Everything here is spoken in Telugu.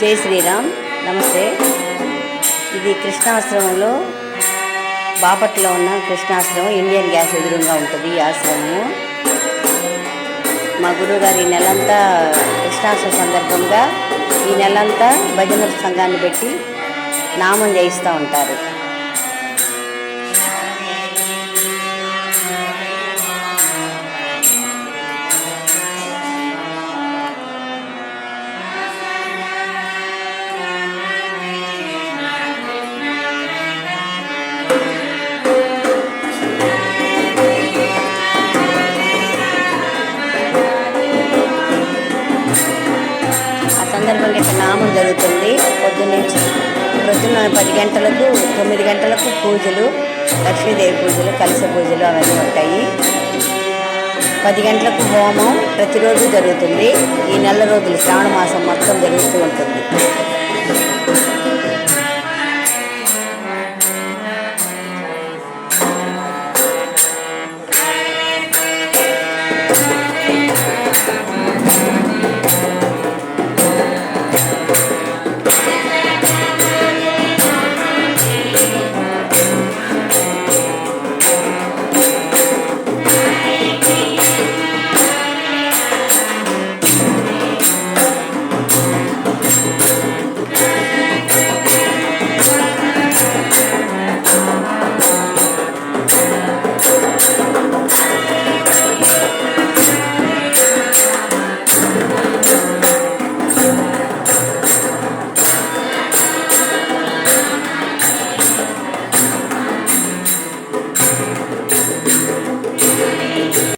జై శ్రీరామ్. నమస్తే. ఇది కృష్ణాశ్రమంలో బాపట్లో ఉన్న కృష్ణాశ్రమం. ఇండియన్ గ్యాస్ ఎదురుగా ఉంటుంది ఈ ఆశ్రమము. మా గురువుగారు ఈ నెలంతా కృష్ణాష్టమి సందర్భంగా ఈ నెలంతా భజన సంఘాన్ని పెట్టి నామం చేయిస్తూ ఉంటారు. సందర్భంగా ఇక్కడ నామం జరుగుతుంది. పొద్దున్న 10 గంటలకు 9 గంటలకు పూజలు, లక్ష్మీదేవి పూజలు, కలశ పూజలు అవన్నీ ఉంటాయి. 10 గంటలకు హోమం ప్రతిరోజు జరుగుతుంది. ఈ నెల రోజులు శ్రావణ మాసం మొత్తం జరుగుతూ ఉంటుంది.